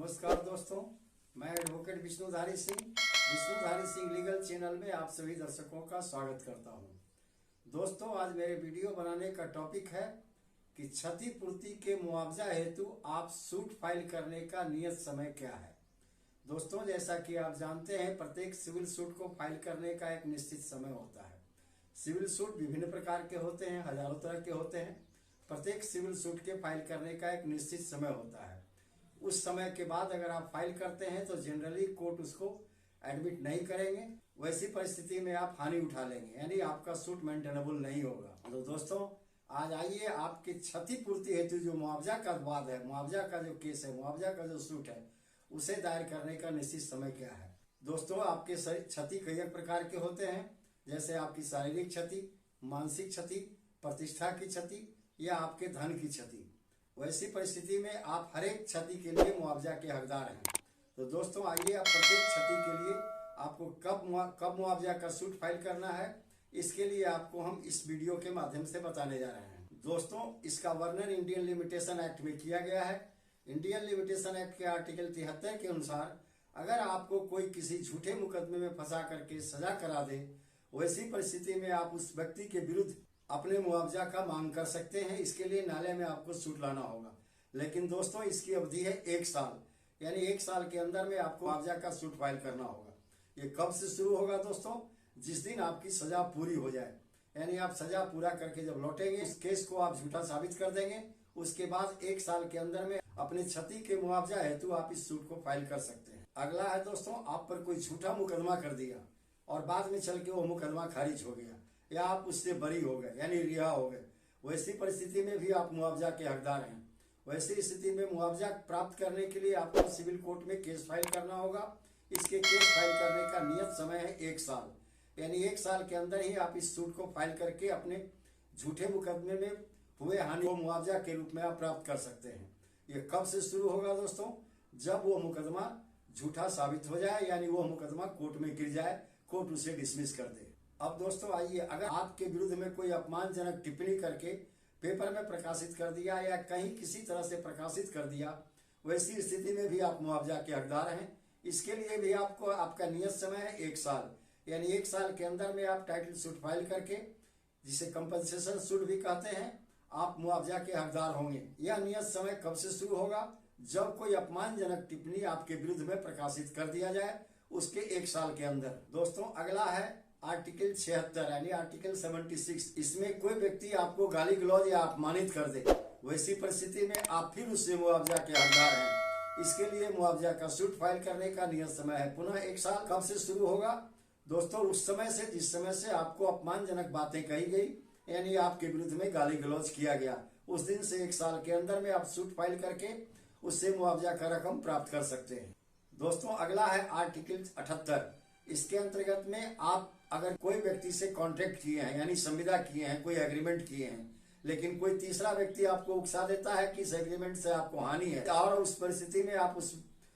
नमस्कार दोस्तों, मैं advocate Vishnudhari Singh legal channel में आप सभी दर्शकों का स्वागत करता हूं। दोस्तों, आज मेरे वीडियो बनाने का टॉपिक है कि क्षतिपूर्ति के मुआवजा हेतु आप सूट फाइल करने का नियत समय क्या है। दोस्तों, जैसा कि आप जानते हैं, प्रत्येक सिविल सूट को फाइल करने का एक निश्चित समय होता है। सिविल सूट विभिन्न प्रकार के होते हैं, हजारों तरह के होते हैं। प्रत्येक सिविल सूट के फाइल करने का एक निश्चित समय होता है। उस समय के बाद अगर आप फाइल करते हैं तो जनरली कोर्ट उसको एडमिट नहीं करेंगे। वैसी परिस्थिति में आप हानि उठा लेंगे, यानी आपका सूट मेंटेनेबल नहीं होगा। तो दोस्तों, आज आइए आपकी क्षतिपूर्ति हेतु जो मुआवजा का वाद है, मुआवजा का जो केस है, मुआवजा का जो सूट है, उसे दायर करने का निश्चित समय क्या है। दोस्तों, आपके क्षति कई प्रकार के होते हैं, जैसे आपकी शारीरिक क्षति, मानसिक क्षति, प्रतिष्ठा की क्षति या आपके धन की क्षति। वैसी परिस्थिति में आप हर एक क्षति के लिए मुआवजा के हकदार हैं। तो दोस्तों, आइए आप प्रत्येक क्षति के लिए आपको कब मुआवजा का सूट फाइल करना है, इसके लिए आपको हम इस वीडियो के माध्यम से बताने जा रहे हैं। दोस्तों, इसका वर्णन इंडियन लिमिटेशन एक्ट में किया गया है। इंडियन लिमिटेशन एक्ट के आर्टिकल 73 के अनुसार अगर आपको कोई किसी झूठे मुकदमे में फंसा करके सजा करा दे, वैसी परिस्थिति में आप उस व्यक्ति के विरुद्ध अपने मुआवजा का मांग कर सकते हैं। इसके लिए न्यायालय में आपको सूट लाना होगा। लेकिन दोस्तों, इसकी अवधि है 1 साल, यानी 1 साल के अंदर में आपको मुआवजा का सूट फाइल करना होगा। ये कब से शुरू होगा दोस्तों? जिस दिन आपकी सजा पूरी हो जाए, यानी आप सजा पूरा करके जब लौटेंगे, इस केस को आप झूठा साबित कर देंगे। उसके बाद 1 साल के अंदर में अपने क्षति के मुआवजा हेतु आप इस सूट को फाइल कर सकते हैं। अगला है दोस्तों, आप पर कोई झूठा मुकदमा कर दिया और बाद में चल के वो मुकदमा खारिज हो गया या आप उससे बरी हो गए, यानी रिहा हो गए। वैसी परिस्थिति में भी आप मुआवजा के हकदार हैं। वैसी स्थिति में मुआवजा प्राप्त करने के लिए आपको सिविल कोर्ट में केस फाइल करना होगा। इसके केस फाइल करने का नियत समय है 1 साल, यानी 1 साल के अंदर ही आप इस सूट को फाइल करके अपने झूठे मुकदमे में हुए हानि को मुआवजा के रूप में आप प्राप्त कर सकते हैं। ये कब से शुरू होगा दोस्तों? जब वो मुकदमा झूठा साबित हो जाए, यानी वो मुकदमा कोर्ट में गिर जाए, कोर्ट उसे डिसमिस कर दे। अब दोस्तों आइए, अगर आपके विरुद्ध में कोई अपमानजनक टिप्पणी करके पेपर में प्रकाशित कर दिया या कहीं किसी तरह से प्रकाशित कर दिया, वैसी स्थिति में भी आप मुआवजा के हकदार हैं। इसके लिए भी आपको आपका नियत समय है 1 साल, यानी 1 साल के अंदर में आप टाइटल सूट फाइल करके, जिसे कंपनसेशन सूट भी कहते हैं, आप मुआवजा के हकदार होंगे। यह नियत समय कब से शुरू होगा? जब कोई अपमानजनक टिप्पणी आपके विरुद्ध में प्रकाशित कर दिया जाए, उसके 1 साल के अंदर। दोस्तों, अगला है आर्टिकल 76, यानी आर्टिकल 76। इसमें कोई व्यक्ति आपको गाली गलौज या अपमानित कर दे, वैसी परिस्थिति में आप फिर उससे मुआवजा के हकदार हैं। इसके लिए मुआवजा का सूट फाइल करने का नियत समय है पुनः 1 साल। कब से शुरू होगा दोस्तों? उस समय से जिस समय से आपको अपमानजनक बातें कही गई, यानी आपके विरुद्ध में गाली गलौज किया गया, उस दिन से 1 साल के अंदर में आप सूट फाइल करके उससे मुआवजा का रकम प्राप्त कर सकते हैं। दोस्तों, अगला है आर्टिकल 78। इसके अंतर्गत में आप अगर कोई व्यक्ति से कॉन्ट्रैक्ट किए हैं, यानी संविदा किए हैं, कोई एग्रीमेंट किए हैं, लेकिन कोई तीसरा व्यक्ति आपको उकसा देता है कि इस एग्रीमेंट से आपको हानि है, और उस परिस्थिति में आप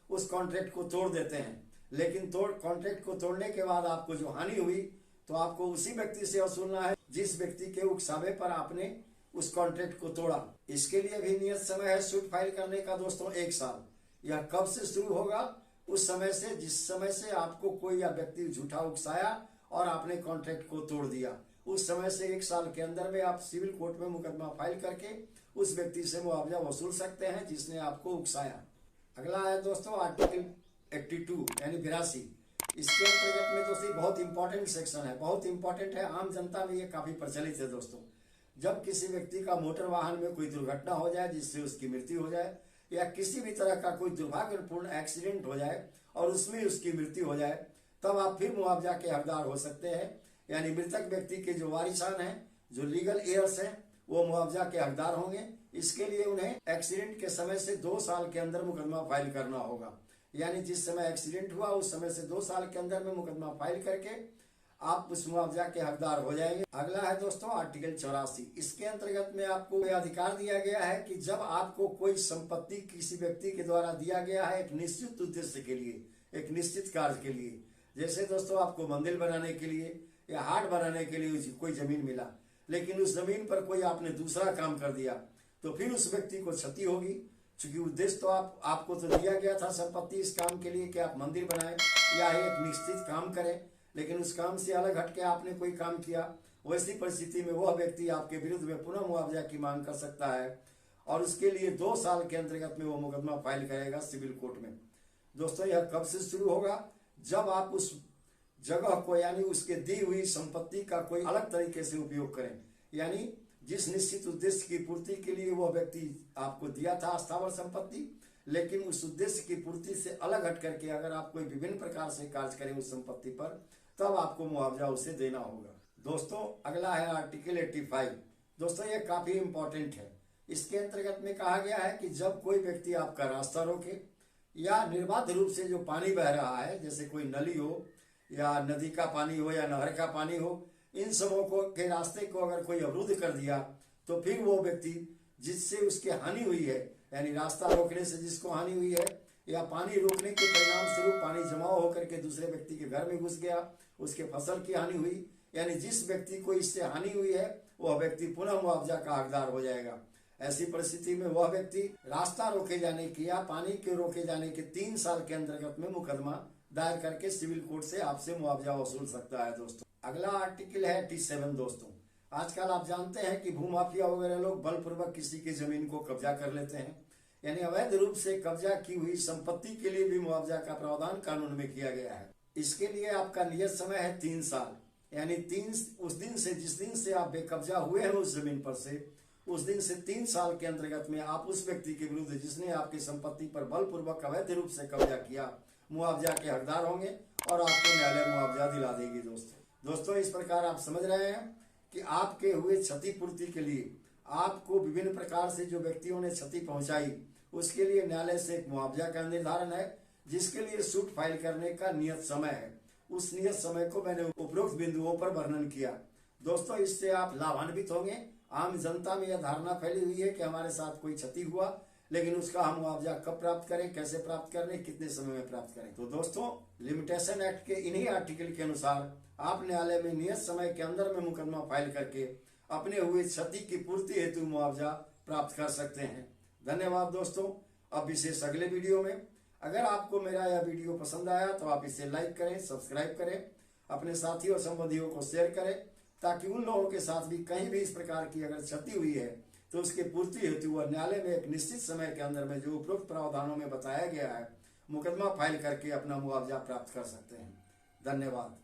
उस कॉन्ट्रैक्ट को तोड़ देते हैं, लेकिन कॉन्ट्रैक्ट को तोड़ने के बाद आपको जो हानि हुई, तो आपको उसी व्यक्ति से वसूलना है जिस व्यक्ति के उकसावे पर आपने उस कॉन्ट्रैक्ट को तोड़ा। इसके लिए भी नियत समय है सूट फाइल करने का दोस्तों 1 साल। यह कब से शुरू होगा? उस समय से जिस समय से आपको कोई या व्यक्ति झूठा उकसाया और आपने कॉन्ट्रैक्ट को तोड़ दिया, उस समय से 1 साल के अंदर में आप सिविल कोर्ट में मुकदमा फाइल करके उस व्यक्ति से मुआवजा वसूल सकते हैं जिसने आपको उकसाया। अगला है दोस्तों आर्टिकल 82, यानी 82। इसके अंतर्गत में दोस्तों बहुत इंपॉर्टेंट सेक्शन है, बहुत इंपॉर्टेंट है। आम जनता में ये काफी प्रचलित है दोस्तों। जब किसी व्यक्ति का मोटर वाहन में कोई दुर्घटना हो जाए जिससे उसकी मृत्यु हो जाए, या किसी भी तरह का कोई दुर्भाग्यपूर्ण एक्सीडेंट हो जाए और उसमें उसकी मृत्यु हो जाए, तब आप फिर मुआवजा के हकदार हो सकते हैं। यानी मृतक व्यक्ति के जो वारिसान हैं, जो लीगल एयर्स हैं, वो मुआवजा के हकदार होंगे। इसके लिए उन्हें एक्सीडेंट के समय से 2 साल के अंदर मुकदमा फाइल करना होगा, यानी जिस समय एक्सीडेंट हुआ उस समय से 2 साल के अंदर में मुकदमा फाइल करके आप उस मुआवजा के हकदार हो जाएंगे। अगला है दोस्तों आर्टिकल 84। इसके अंतर्गत में आपको यह अधिकार दिया गया है कि जब आपको कोई संपत्ति किसी व्यक्ति के द्वारा दिया गया है एक निश्चित उद्देश्य के लिए, एक निश्चित कार्य के लिए, जैसे दोस्तों आपको मंदिर बनाने के लिए या हाट बनाने के लिए कोई जमीन मिला, लेकिन उस जमीन पर कोई आपने दूसरा काम कर दिया, तो फिर उस व्यक्ति को क्षति होगी। चूंकि उद्देश्य तो आपको तो दिया गया था संपत्ति इस काम के लिए कि आप मंदिर बनाएं या एक निश्चित काम करें, लेकिन उस काम से अलग हटके आपने कोई काम किया, वैसी परिस्थिति में वह व्यक्ति आपके विरुद्ध में पुनः मुआवजा की मांग कर सकता है और उसके लिए 2 साल के अंतर्गत में वो मुकदमा फाइल करेगा सिविल कोर्ट में। दोस्तों यह कब से शुरू होगा? जब आप उस जगह को यानी उसके दी हुई संपत्ति का कोई अलग तरीके से उपयोग करें, यानी जिस निश्चित उद्देश्य की पूर्ति के लिए वह व्यक्ति आपको दिया था स्थावर संपत्ति, लेकिन उस उद्देश्य की पूर्ति से अलग हट करके अगर आप कोई विभिन्न प्रकार से कार्य करें उस संपत्ति पर, तब आपको मुआवजा उसे देना होगा। दोस्तों अगला है आर्टिकल 85। दोस्तों ये काफी इंपॉर्टेंट है। इसके अंतर्गत में कहा गया है कि जब कोई व्यक्ति आपका रास्ता रोके या निर्बाध रूप से जो पानी बह रहा है, जैसे कोई नली हो या नदी का पानी हो या नहर का पानी हो, इन सबों को के रास्ते को अगर कोई अवरुद्ध कर दिया तो फिर वो व्यक्ति जिससे उसकी हानि हुई है, यानी रास्ता रोकने से जिसको हानि हुई है या पानी रोकने के परिणाम स्वरूप पानी जमाव होकर के दूसरे व्यक्ति के घर में घुस गया, उसके फसल की हानि हुई, यानी जिस व्यक्ति को इससे हानि हुई है वह व्यक्ति पुनः मुआवजा का हकदार हो जाएगा। ऐसी परिस्थिति में वह व्यक्ति रास्ता रोके जाने की या पानी के रोके जाने के 3 साल के अंतर्गत में मुकदमा दायर करके सिविल कोर्ट से आपसे मुआवजा वसूल सकता है। दोस्तों अगला आर्टिकल है 87। दोस्तों आजकल आप जानते हैं कि भूमाफिया वगैरह लोग बलपूर्वक किसी की जमीन को कब्जा कर लेते हैं, यानी अवैध रूप से कब्जा की हुई संपत्ति के लिए भी मुआवजा का प्रावधान कानून में किया गया है। इसके लिए आपका नियत समय है 3 साल, यानी उस दिन से जिस दिन से आप बेकब्जा हुए हैं उस जमीन पर से, उस दिन से 3 साल के अंतर्गत में आप उस व्यक्ति के विरुद्ध जिसने आपकी संपत्ति पर बलपूर्वक अवैध रूप से कब्जा किया मुआवजा के हकदार होंगे और आपको न्यायालय मुआवजा दिला देगी। दोस्तों इस प्रकार आप समझ रहे हैं कि आपके हुए क्षतिपूर्ति के लिए आपको विभिन्न प्रकार से जो व्यक्तियों ने क्षति पहुंचाई उसके लिए न्यायालय से एक मुआवजा का निर्धारण है, जिसके लिए सूट फाइल करने का नियत समय है। उस नियत समय को मैंने उपरोक्त बिंदुओं पर वर्णन किया। दोस्तों इससे आप लाभान्वित होंगे। आम जनता में यह धारणा फैली हुई है कि हमारे साथ कोई क्षति हुआ, लेकिन उसका हम मुआवजा कब प्राप्त करें, कैसे प्राप्त करें, कितने समय में प्राप्त करें। तो दोस्तों लिमिटेशन एक्ट के इन्हीं आर्टिकल के अनुसार आप न्यायालय में नियत समय के अंदर में मुकदमा फाइल करके अपने हुए क्षति की पूर्ति हेतु मुआवजा प्राप्त कर सकते हैं। धन्यवाद दोस्तों। अब विशेष अगले वीडियो में, अगर आपको मेरा यह वीडियो पसंद आया तो आप इसे लाइक करें, सब्सक्राइब करें, अपने साथियों और संबंधियों को शेयर करें, ताकि उन लोगों के साथ भी कहीं भी इस प्रकार की अगर क्षति हुई है तो उसके पूर्ति हेतु वह न्यायालय में एक निश्चित समय के अंदर में जो उपरोक्त प्रावधानों में बताया गया है मुकदमा फाइल करके अपना मुआवजा प्राप्त कर सकते हैं। धन्यवाद।